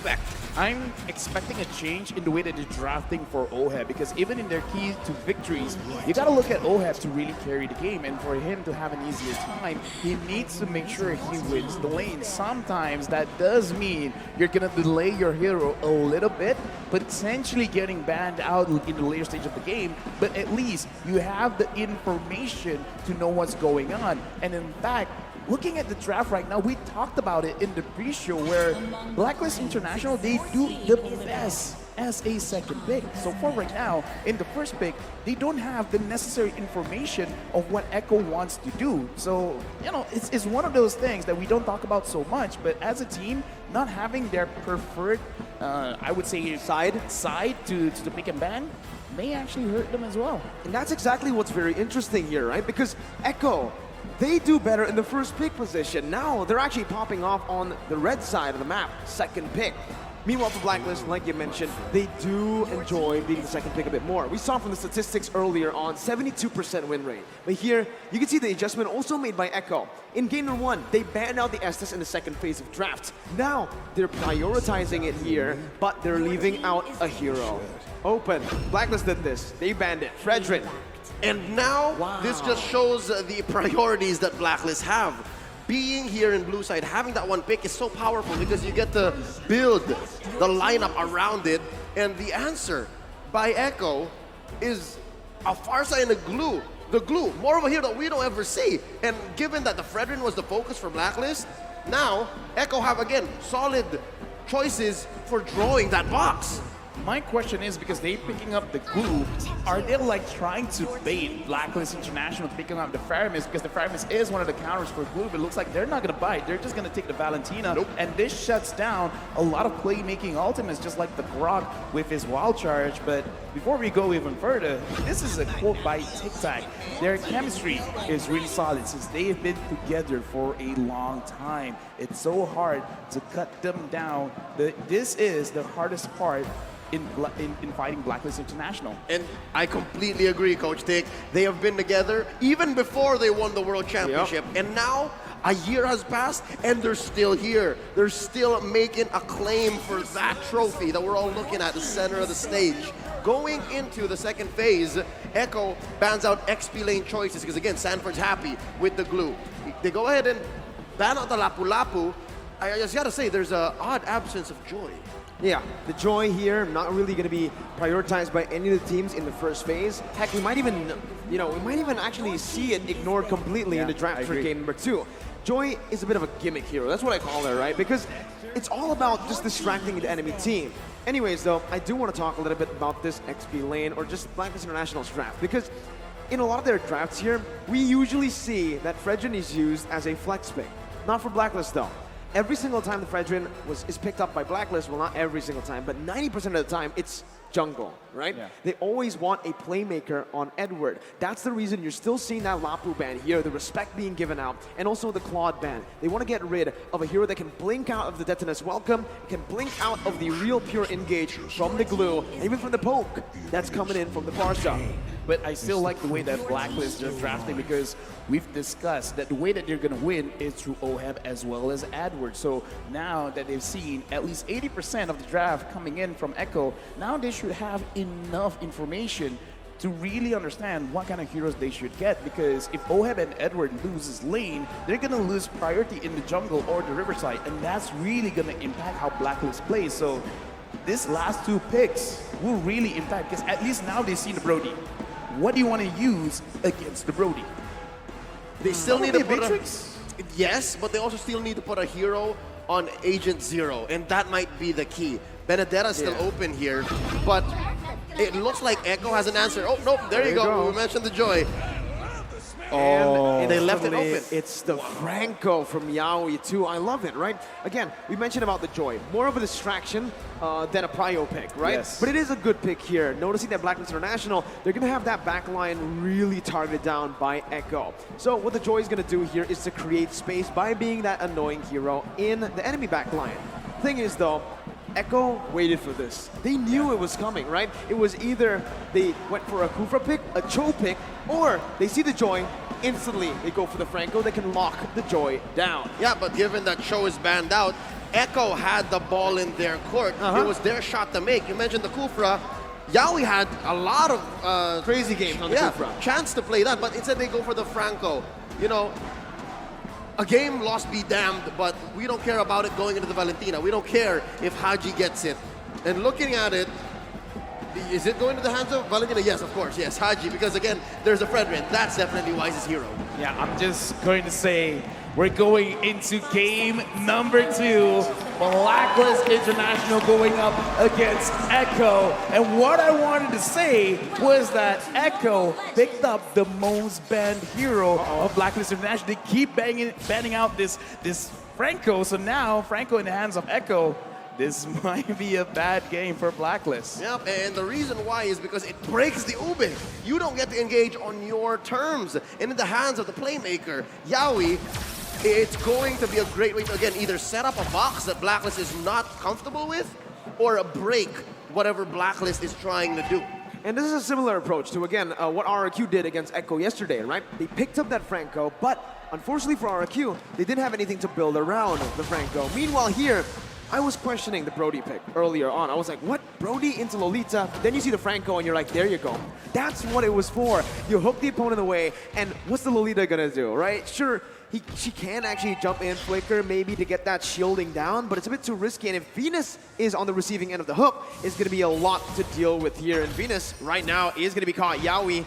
expect? I'm expecting a change in the way that they're drafting for OHEB because even in their key to victories, you got to look at OHEB to really carry the game. And for him to have an easier time, he needs to make sure he wins the lane. Sometimes that does mean you're going to delay your hero a little bit, potentially getting banned out in the later stage of the game. But at least you have the information to know what's going on. And in fact, looking at the draft right now, we talked about it in the pre-show where Blacklist International, they do the best as a second pick. So far right now, in the first pick, they don't have the necessary information of what Echo wants to do. So, you know, it's one of those things that we don't talk about so much, but as a team, not having their preferred, I would say, side to pick and ban may actually hurt them as well. And that's exactly what's very interesting here, right? Because Echo, they do better in the first pick position. Now they're actually popping off on the red side of the map, second pick. Meanwhile, for Blacklist, like you mentioned, they do enjoy being the second pick a bit more. We saw from the statistics earlier on, 72% win rate. But here, you can see the adjustment also made by Echo. In game number 1, they banned out the Estes in the second phase of draft. Now, they're prioritizing it here, but they're leaving out a hero. Open. Blacklist did this. They banned it. Fredrin. And now, this just shows the priorities that Blacklist have. Being here in blue side, having that one pick is so powerful because you get to build the lineup around it. And the answer by Echo is a Farsa and a Glue. The Glue, more of a hero that we don't ever see. And given that the Fredrin was the focus for Blacklist, now Echo have, again, solid choices for drawing that box. My question is, because they picking up the glue, are they like trying to bait Blacklist International to picking up the Faramis? Because the Faramis is one of the counters for glue, but it looks like they're not going to buy it. They're just going to take the Valentina. Nope. And this shuts down a lot of playmaking ultimates, just like the Grok with his wild charge. But before we go even further, this is a quote by Tic Tac. Their chemistry is really solid since they have been together for a long time. It's so hard to cut them down. This is the hardest part in fighting Blacklist International. And I completely agree, Coach Tick. They have been together even before they won the World Championship. Yep. And now a year has passed and they're still here. They're still making a claim for that trophy that we're all looking at the center of the stage. Going into the second phase, Echo bans out XP lane choices because, again, Sanford's happy with the glue. They go ahead and ban out the Lapu Lapu. I just gotta say, there's an odd absence of joy. Yeah, the joy here not really going to be prioritized by any of the teams in the first phase. Heck, we might even, actually see it ignored completely in the draft for game number 2. Joy is a bit of a gimmick hero. That's what I call her, right? Because it's all about just distracting the enemy team. Anyways, though, I do want to talk a little bit about this XP lane or just Blacklist International's draft because in a lot of their drafts here, we usually see that Fredrin is used as a flex pick. Not for Blacklist, though. Every single time the Fredrin is picked up by Blacklist, well, not every single time, but 90% of the time, it's jungle, right? Yeah. They always want a playmaker on Edward. That's the reason you're still seeing that Lapu ban here, the respect being given out, and also the Claude ban. They want to get rid of a hero that can blink out of the Detonus Welcome, can blink out of the real pure engage from the glue, and even from the poke that's coming in from the Farsa. But I still like the way that Blacklist are drafting because we've discussed that the way that they're going to win is through OHEB as well as AdWords. So now that they've seen at least 80% of the draft coming in from Echo, now they should have enough information to really understand what kind of heroes they should get, because if OHEB and Edward loses lane, they're going to lose priority in the jungle or the riverside, and that's really going to impact how Blacklist plays. So this last 2 picks will really impact, because at least now they see the Brody. What do you want to use against the Brody? They still need to put Matrix? Yes, but they also still need to put a hero on Agent Zero, and that might be the key. Benedetta's still open here, but it looks like Echo has an answer. Oh, nope, there you go. We mentioned the Joy. And they left it open. It's the Franco from Yaoi too. I love it, right? Again, we mentioned about the Joy. More of a distraction than a prio pick, right? Yes. But it is a good pick here. Noticing that Blacklist International, they're going to have that backline really targeted down by Echo. So what the Joy is going to do here is to create space by being that annoying hero in the enemy backline. Thing is, though, Echo waited for this. They knew it was coming, right? It was either they went for a Kufra pick, a Cho pick, or they see the Joy, instantly they go for the Franco, they can lock the Joy down. Yeah, but given that Cho is banned out, Echo had the ball in their court. It was their shot to make. You mentioned the Kufra. Yawi had a lot of crazy games on the Kufra. Chance to play that, but instead they go for the Franco. You know, a game lost be damned, but we don't care about it going into the Valentina. We don't care if Haji gets it. And looking at it, is it going to the hands of Valentina? Yes, of course, yes, Haji, because again, there's a Fredrin. That's definitely Wais' hero. Yeah, I'm just going to say we're going into game number 2. Blacklist International going up against Echo. And what I wanted to say was that Echo picked up the most banned hero of Blacklist International. They keep banning out this Franco. So now Franco in the hands of Echo. This might be a bad game for Blacklist. Yep, and the reason why is because it breaks the Ube. You don't get to engage on your terms. And in the hands of the playmaker, Yawi, it's going to be a great way to, again, either set up a box that Blacklist is not comfortable with or break whatever Blacklist is trying to do. And this is a similar approach to, again, what RRQ did against Echo yesterday, right? They picked up that Franco, but unfortunately for RRQ, they didn't have anything to build around the Franco. Meanwhile here, I was questioning the Brody pick earlier on. I was like, what? Brody into Lolita? Then you see the Franco and you're like, there you go. That's what it was for. You hook the opponent away, and what's the Lolita gonna do, right? Sure, she can actually jump in, flicker maybe to get that shielding down, but it's a bit too risky. And if Venus is on the receiving end of the hook, it's gonna be a lot to deal with here. And Venus right now is gonna be caught. Yawi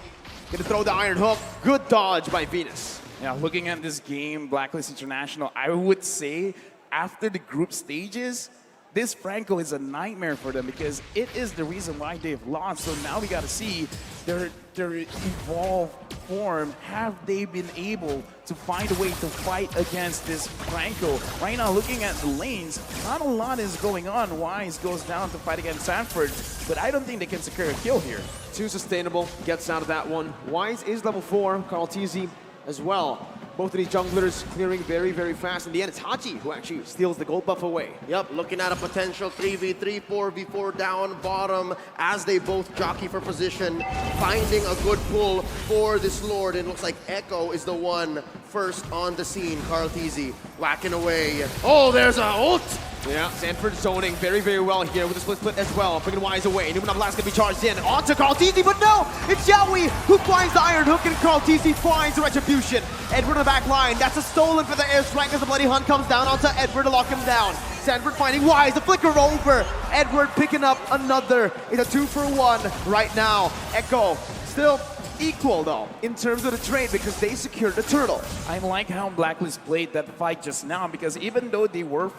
gonna throw the iron hook. Good dodge by Venus. Yeah, looking at this game, Blacklist International, I would say after the group stages, this Franco is a nightmare for them because it is the reason why they've lost. So now we got to see their evolved form. Have they been able to find a way to fight against this Franco? Right now, looking at the lanes, not a lot is going on. Wais goes down to fight against Sanford, but I don't think they can secure a kill here. Too sustainable, gets out of that one. Wais is level 4, Carl TZ as well. Both of these junglers clearing very, very fast. In the end, it's Haji who actually steals the gold buff away. Yep, looking at a potential 3v3, 4v4 down bottom as they both jockey for position, finding a good pull for this Lord. And it looks like Echo is the one first on the scene. Carl TZ whacking away. Oh, there's a ult! Yeah, Sanford zoning very, very well here with a split as well. Bringing Wais away. Numenov Blast gonna be charged in. Onto Carl TZ, but no! It's Yawi who finds the iron hook and Carl TZ finds the retribution. Edward on the back line. That's a stolen for the airstrike as the Bloody Hunt comes down onto Edward to lock him down. Sanford finding Wais, the flicker over. Edward picking up another. It's a 2-for-1 right now. Echo still equal though in terms of the trade because they secured the turtle. I like how Blacklist played that fight just now because even though they were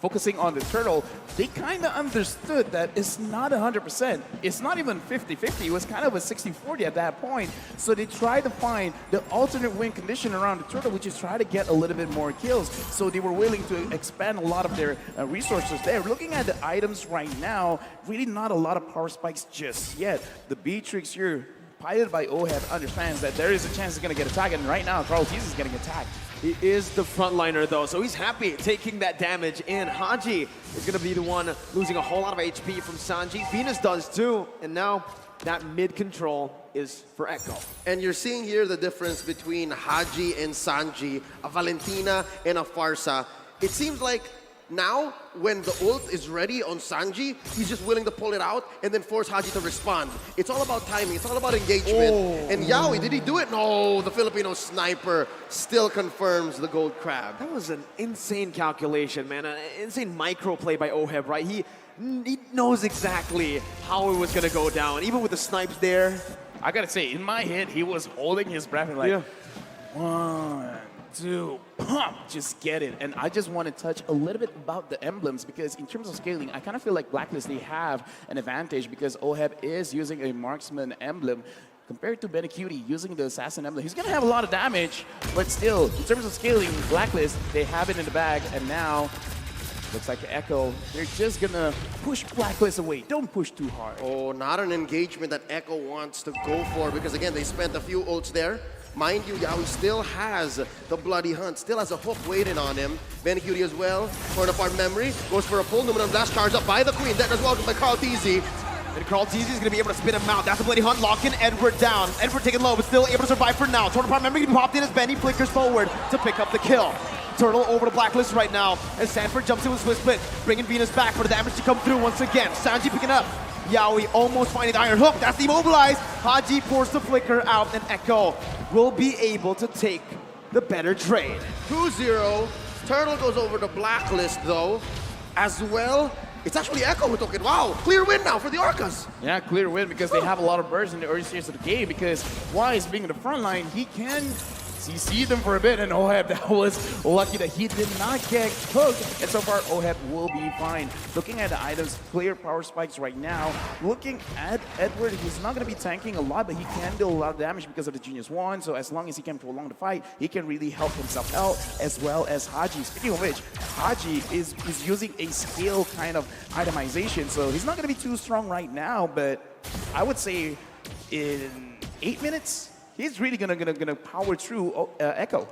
focusing on the turtle, they kind of understood that it's not 100%. It's not even 50-50. It was kind of a 60-40 at that point. So they tried to find the alternate win condition around the turtle, which is try to get a little bit more kills. So they were willing to expand a lot of their resources there. Looking at the items right now, really not a lot of power spikes just yet. The Beatrix here, piloted by Oheb, understands that there is a chance he's going to get attacked, and right now, Carl TZ is getting attacked. He is the frontliner though, so he's happy taking that damage in. Haji is going to be the one losing a whole lot of HP from Sanji. Venus does too, and now that mid control is for Echo. And you're seeing here the difference between Haji and Sanji, a Valentina and a Farsa. It seems like now, when the ult is ready on Sanji, he's just willing to pull it out and then force Haji to respond. It's all about timing. It's all about engagement. And Yawi, did he do it? No, the Filipino sniper still confirms the gold crab. That was an insane calculation, man. An insane micro play by Oheb, right? He knows exactly how it was going to go down. Even with the snipes there. I got to say, in my head, he was holding his breath and like, 1, 2, pump, just get it. And I just want to touch a little bit about the emblems because in terms of scaling, I kind of feel like Blacklist, they have an advantage because Oheb is using a marksman emblem compared to Benecutie using the assassin emblem. He's going to have a lot of damage, but still, in terms of scaling, Blacklist, they have it in the bag, and now looks like Echo, they're just going to push Blacklist away. Don't push too hard. Oh, not an engagement that Echo wants to go for because, again, they spent a few ults there. Mind you, Yawi still has the Bloody Hunt, still has a hook waiting on him. Benecutie as well, torn apart memory, goes for a pull. Numenov Blast charged up by the Queen. That as well by Carl TZ. And Carl TZ is going to be able to spin him out. That's the Bloody Hunt locking Edward down. Edward taking low, but still able to survive for now. Torn apart memory popped in as Benny flickers forward to pick up the kill. turtle over to Blacklist right now. As Sanford jumps in with Swiss Split, bringing Venus back for the damage to come through once again. Sanji picking up. Yaoi almost finding the Iron Hook. That's demobilized. Haji pours the flicker out, and Echo will be able to take the better trade. 2-0. Turtle goes over to Blacklist though, as well. It's actually Echo who took it. Wow, clear win now for the Orcas. Yeah, clear win because they have a lot of bursts in the early stages of the game because Wais being in the front line, he can CC them for a bit, and Oheb, that was lucky that he did not get hooked, and so far Oheb will be fine. Looking at the items, clear power spikes right now. Looking at Edward, he's not going to be tanking a lot, but he can deal a lot of damage because of the Genius Wand, so as long as he can prolong the fight, he can really help himself out, as well as Haji. Speaking of which, Haji is using a scale kind of itemization, so he's not going to be too strong right now, but I would say in 8 minutes, he's really gonna power through Echo.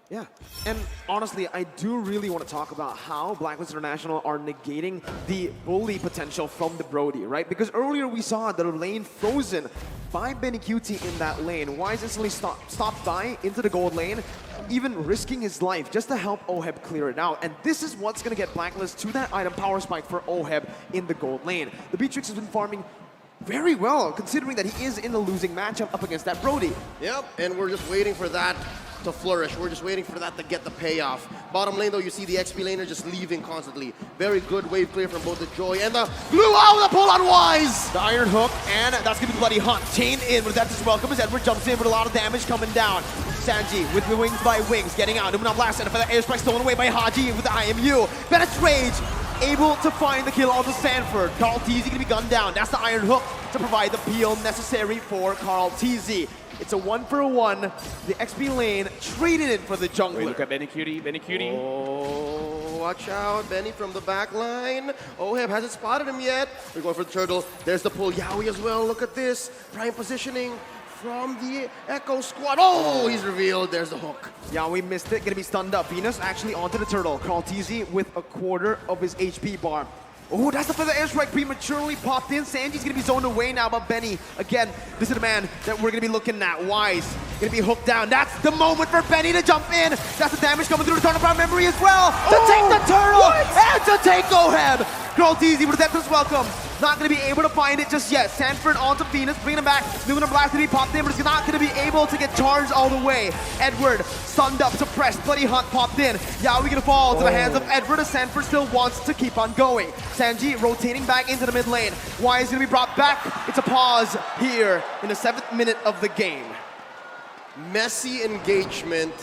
Yeah, and honestly, I do really want to talk about how Blacklist International are negating the bully potential from the Brody, right? Because earlier we saw the lane frozen by Benny QT in that lane. Wise instantly stopped by into the gold lane, even risking his life just to help Oheb clear it out. And this is what's going to get Blacklist to that item power spike for Oheb in the gold lane. The Beatrix has been farming very well, considering that he is in the losing matchup up against that Brody. Yep, and we're just waiting for that to flourish. We're just waiting for that to get the payoff. Bottom lane, though, you see the XP laner just leaving constantly. Very good wave clear from both the Joy and the Blue. Oh, the pull on Wise! The Iron Hook, and that's going to be Bloody Hunt. Chain in, but that's as welcome as Edward jumps in with a lot of damage coming down. Sanji with the wings by wings, getting out. Numenon blast, and for the airstrike stolen away by Haji with the IMU. Bennett's Rage, able to find the kill onto Sanford. Carl TZ going to be gunned down. That's the Iron Hook to provide the peel necessary for Carl TZ. It's a 1-for-1. The XP lane traded it for the jungler. Wait, look at Benny Cutie, Benny Cutie. Oh, watch out, Benny from the back line. Oheb hasn't spotted him yet. We're going for the turtle. There's the pull. Yaoi as well. Look at this. Prime positioning from the Echo squad. Oh, he's revealed. There's the hook. Yaoi missed it. Gonna be stunned up. Venus actually onto the turtle. Carl TZ with a quarter of his HP bar. Oh, that's the feather airstrike prematurely popped in. Sanji's gonna be zoned away now, but Benny, again, this is the man that we're gonna be looking at. Wise, gonna be hooked down. That's the moment for Benny to jump in. That's the damage coming through the turnaround memory as well. To take the turtle and to take Oheb. Carl TZ with the Tempest welcome. Not gonna be able to find it just yet. Sanford onto Venus, bringing him back. Numenon blast to be popped in, but it's not gonna be able to get charged all the way. Edward, stunned up, suppressed. Bloody Hunt popped in. Yaoi gonna fall to the hands of Edward as Sanford still wants to keep on going. Sanji rotating back into the mid lane. Why is gonna be brought back? It's a pause here in the 7th minute of the game. Messy engagement,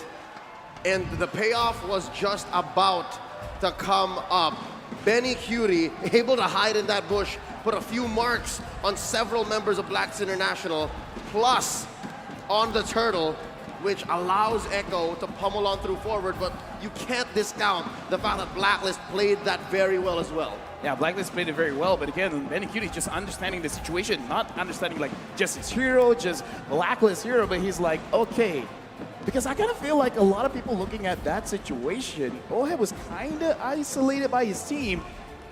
and the payoff was just about to come up. Benny Cutie able to hide in that bush, put a few marks on several members of Blacks International, plus on the turtle, which allows Echo to pummel on through forward, but you can't discount the fact that Blacklist played that very well as well. Yeah, Blacklist played it very well, but again, Benny Cutie just understanding the situation, not understanding like just his hero, just Blacklist hero, but he's like, okay. Because I kind of feel like a lot of people looking at that situation, Oheb was kind of isolated by his team.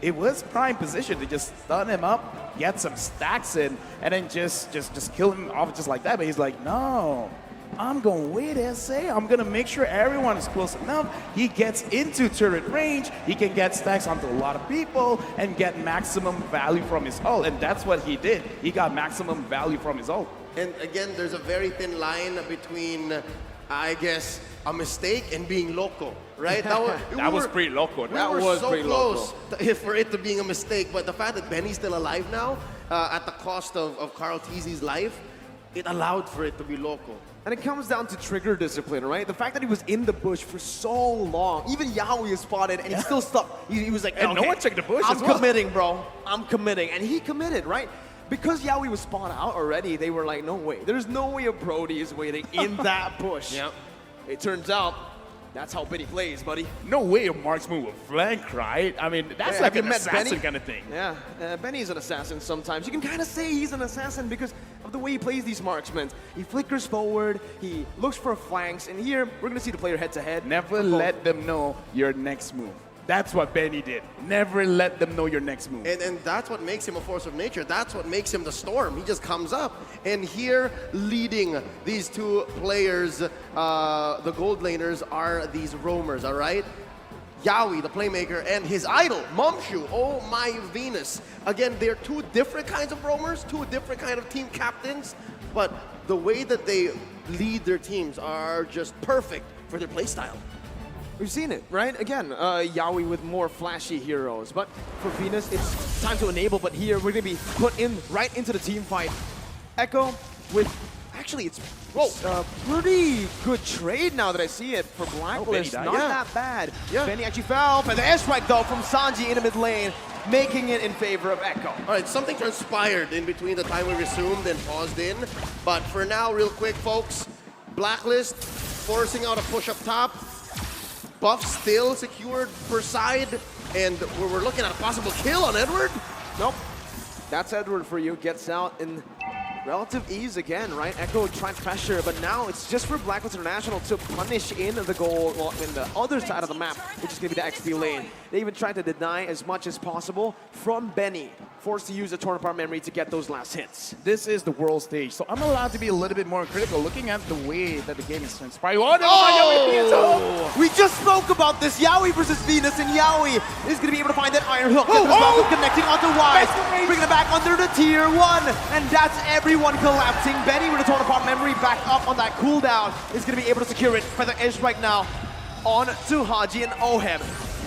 It was prime position to just stun him up, get some stacks in, and then just kill him off just like that. But he's like, no, I'm going to wait, SA. I'm going to make sure everyone is close enough. He gets into turret range. He can get stacks onto a lot of people and get maximum value from his ult. And that's what he did. He got maximum value from his ult. And again, there's a very thin line between, I guess, a mistake and being loco, right? That was pretty loco. We were so close for it to being a mistake, but the fact that Benny's still alive now, at the cost of Carl TZ's life, it allowed for it to be loco. And it comes down to trigger discipline, right? The fact that he was in the bush for so long, even Yaoi is spotted, and he's still stuck. He was like, and okay, no one checked the bush I'm as well. committing, bro. I'm committing. And he committed, right? Because Yaoi was spotted out already, they were like, no way. There's no way a Brody is waiting in that bush. Yep. It turns out, that's how Benny plays, buddy. No way a marksman will flank, right? I mean, that's like an assassin kind of thing. Yeah, Benny's an assassin sometimes. You can kind of say he's an assassin because of the way he plays these marksmen. He flickers forward, he looks for flanks, and here, we're going to see the player head-to-head. Never let them know your next move. That's what Benny did. Never let them know your next move. And that's what makes him a force of nature. That's what makes him the storm. He just comes up. And here, leading these two players, the gold laners, are these roamers, all right? Yawi, the playmaker, and his idol, Momshu. Oh my Venus. Again, they're two different kinds of roamers, two different kind of team captains, but the way that they lead their teams are just perfect for their playstyle. We've seen it, right? Again, Yawi with more flashy heroes, but for Venus, it's time to enable, but here we're gonna be put in right into the team fight. Echo with, actually it's a pretty good trade now that I see it for Blacklist. Benny Not died. that bad. Yeah. Benny actually fell, but the airstrike though from Sanji in the mid lane, making it in favor of Echo. All right, something transpired in between the time we resumed and paused in, but for now, real quick, folks, Blacklist forcing out a push up top. Buff still secured per side, and we're looking at a possible kill on Edward. Nope. That's Edward for you. Gets out in relative ease again, right? Echo trying pressure, but now it's just for Blacklist International to punish in the goal, well, in the other side of the map, which is going to be the XP lane. They even tried to deny as much as possible from Benny, forced to use the torn apart memory to get those last hits. This is the world stage, so I'm allowed to be a little bit more critical looking at the way that the game is transpiring. Oh! We just spoke about this, Yawi versus Venus, and Yawi is going to be able to find that iron hook. Connecting onto Wais, bringing it back under the tier 1, and that's everyone collapsing. Benny with a torn apart memory back up on that cooldown is going to be able to secure it. Feather Edge right now on to Haji and Oheb.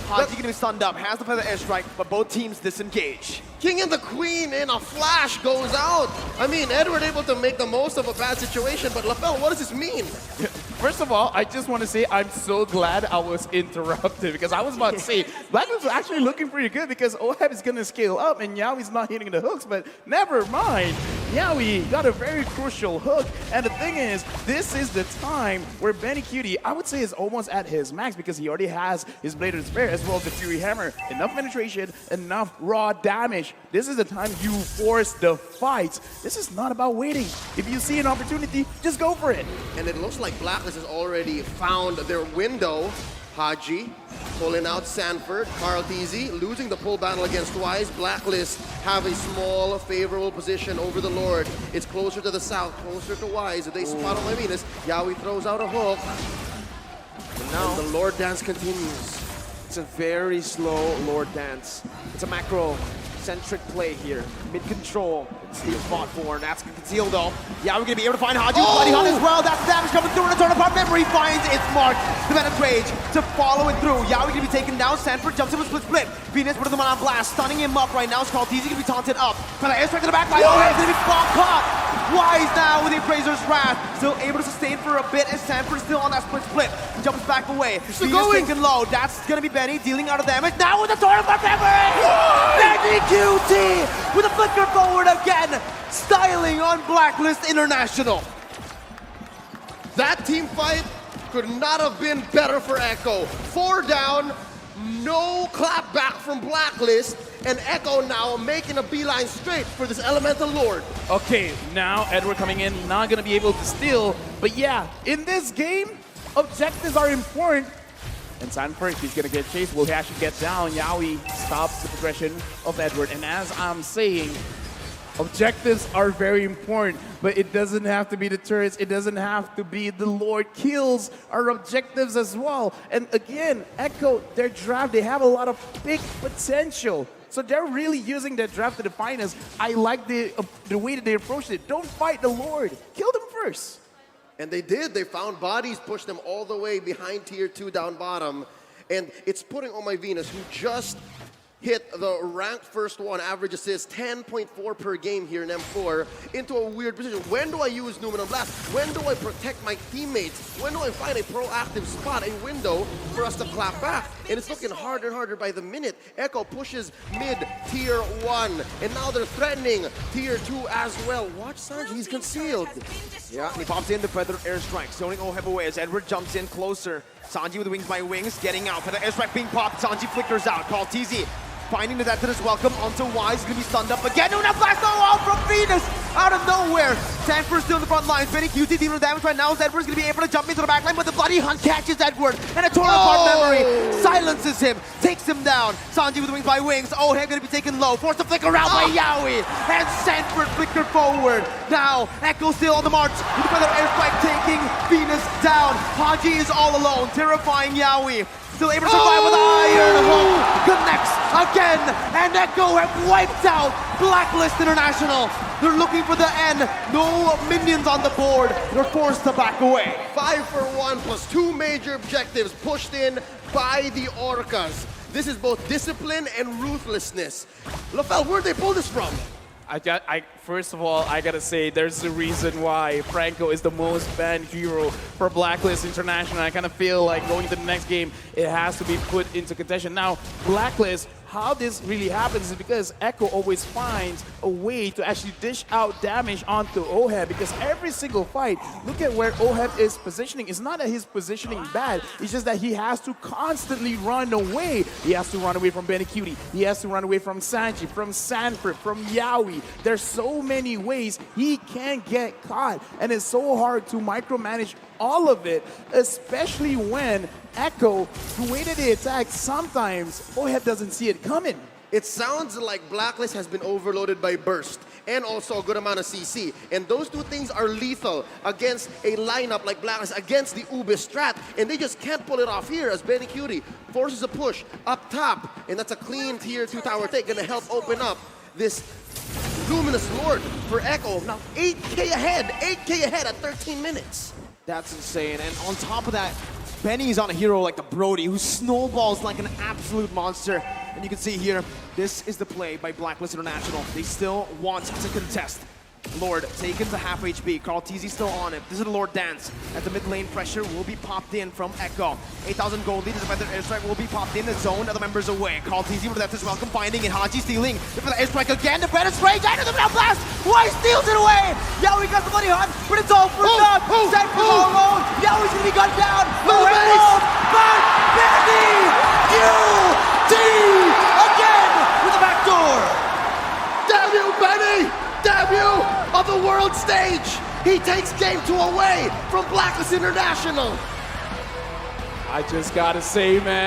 Haji going to be stunned up, has the Feather Airstrike, but both teams disengage. King and the Queen in a flash goes out. I mean, Edward able to make the most of a bad situation, but LaFell, what does this mean? First of all, I just want to say I'm so glad I was interrupted because I was about to say Blacklist was actually looking pretty good because Oheb is going to scale up and Yawi's not hitting the hooks, but never mind. Yawi got a very crucial hook, and the thing is, this is the time where Benny Cutie, I would say, is almost at his max because he already has his Blade of Despair as well as the Fury Hammer. Enough penetration, enough raw damage. This is the time you force the fight. This is not about waiting. If you see an opportunity, just go for it. And it looks like Blacklist has already found their window. Haji pulling out Sanford, Carl TZ losing the pull battle against Wais. Blacklist have a small favorable position over the Lord. It's closer to the south, closer to Wais. They spot on my Venus. Yawi throws out a hook. And the Lord dance continues. It's a very slow Lord dance. It's a macro-centric play here. Mid-control. Steve fought for, and that's concealed though. Yeah, we're gonna be able to find Haji with Bloody Hunt as well. That's the damage coming through, and a turn apart memory finds its mark. Developed Rage to follow it through. Yeah, we're gonna be taken down. Sanford jumps in with split. Venus puts them on blast, stunning him up right now. Scarlet Easy gonna be taunted up. But the airstrike to the back line. Oh, he's gonna be caught. Wise now with the Appraiser's Wrath. Still able to sustain for a bit as Sanford still on that split. Jumps back away. Venus taken low. That's gonna be Benny dealing out of damage. Now with the turn apart memory. Benny QT with a flicker forward again. Styling on Blacklist International. That team fight could not have been better for Echo. 4 down, no clap back from Blacklist, and Echo now making a beeline straight for this Elemental Lord. Okay, now Edward coming in, not going to be able to steal. But yeah, in this game, objectives are important. And Sanford, he's going to get chased. Will he actually get down? Yawi stops the progression of Edward. And as I'm saying, objectives are very important, but it doesn't have to be the turrets. It doesn't have to be the Lord kills are objectives as well. And again, Echo, their draft, they have a lot of big potential. So they're really using their draft to the finest. I like the way that they approached it. Don't fight the Lord. Kill them first. And they did. They found bodies, pushed them all the way behind tier 2 down bottom. And it's putting on my Venus, who just hit the ranked first one, average assist 10.4 per game here in M4, into a weird position. When do I use Numenor Blast? When do I protect my teammates? When do I find a proactive spot, a window for us to clap back? And it's looking harder and harder by the minute. Echo pushes mid tier 1, and now they're threatening tier 2 as well. Watch Sanji, he's concealed. Yeah, and he pops in the Feather Airstrike, zoning Oheb away as Edward jumps in closer. Sanji with Wings by Wings, getting out. Feather Airstrike being popped, Sanji flickers out. Call TZ. Finding the death that is welcome onto Wise, gonna be stunned up again. No, now blast all from Venus out of nowhere. Sanford still in the front lines. Benny QT dealing damage right now. Edward's gonna be able to jump into the back line, but the Bloody Hunt catches Edward. And a torn apart memory silences him, takes him down. Sanji with wings by wings. Oheb gonna be taken low. Forced to flicker out by Yaoi. And Sanford flickered forward. Now, Echo still on the march. With another airstrike taking Venus down. Haji is all alone, terrifying Yaoi. Still able to survive with Iron Hook. Connects again. And Echo have wiped out Blacklist International. They're looking for the end. No minions on the board. They're forced to back away. 5 for 1 plus 2 major objectives pushed in by the Orcas. This is both discipline and ruthlessness. LaFell, where'd they pull this from? First of all, I gotta say, there's a reason why Franco is the most banned hero for Blacklist International. I kind of feel like going to the next game, it has to be put into contention. Now, Blacklist, how this really happens is because Echo always finds a way to actually dish out damage onto Oheb, because every single fight, look at where Oheb is positioning. It's not that his positioning bad, it's just that he has to constantly run away. He has to run away from Benny Cutie. He has to run away from Sanji, from Sanford, from Yaoi. There's so many ways he can get caught, and it's so hard to micromanage all of it, especially when Echo, the way that they attack, sometimes Oheb doesn't see it coming. It sounds like Blacklist has been overloaded by Burst and also a good amount of CC. And those two things are lethal against a lineup like Blacklist, against the Ube strat. And they just can't pull it off here as Benny Cutie forces a push up top. And that's a clean tier 2 tower take, gonna help open up this Luminous Lord for Echo. Now 8K ahead at 13 minutes. That's insane. And on top of that, Benny's on a hero like the Brody, who snowballs like an absolute monster. And you can see here, this is the play by Blacklist International. They still want to contest. Lord taken to half HP. Carl TZ still on it. This is the Lord dance. As the mid lane pressure will be popped in from Echo. 8,000 gold lead. The better airstrike will be popped in. The zone. Other members away. Carl TZ with that is welcome finding it. Haji stealing. For the airstrike again. The better straight. Into the middle blast. Wais steals it away. Yaoi got the Bloody Hunt, but it's all for naught. Set for all alone. Yaoi's gonna be gunned down. But Benny UT again with the back door. Damn you, Benny! Damn you! On the world stage, he takes game 2 away from Blacklist International. I just gotta say, man.